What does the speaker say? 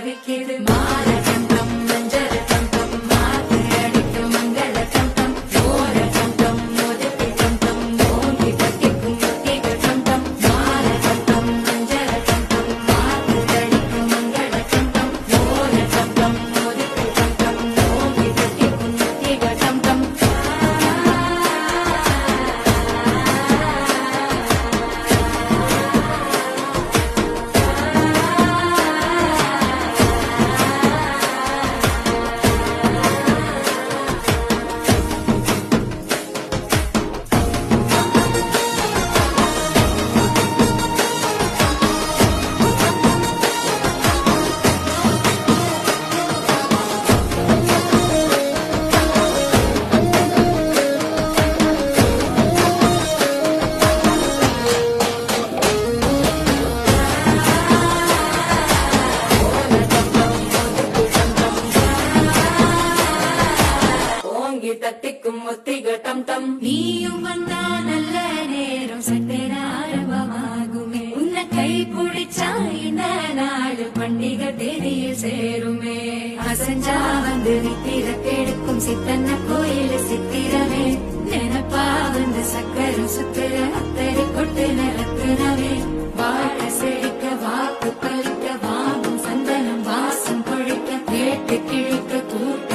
தவிக்கிது மால சந்தம் மஞ்சள் சந்தம் மாத்து அடித்து மங்கள சந்தம் ஓர சந்தம் மோதத்தி சந்தம் ஓங்கி தட்டிக்கும் முத்திக சந்தம் மால சந்தம் மஞ்சள் சந்தம் மாத்து அடித்து மங்கள சந்தம் ஓர சந்தம் மோதத்தி சந்தம் ஓங்கி தட்டிக்கும் முத்திக சந்தம் ஓங்கி தட்டிக்கும் ஒத்திக டம் டம் நீயும் வந்தா நல்ல நேரம் சட்டென ஆரம்பமாகுமே உன்னை கை பிடிச்சா இந்த நாடு பண்டிகை தேதியில் சேருமே அசஞ்சா வந்து நித்திர கெடுக்கும் சித்தன்ன கோயில் சித்திரமே நினப்பா வந்து சக்கரம் சுத்துற அத்தரை கொட்டு நிறத்துனவே வாழ செழிக்க வாக்கு பலிக்க வாங்கும் சந்தனம் வாசம் கொழிக்க கேட்டு கிழிக்க கூட்டு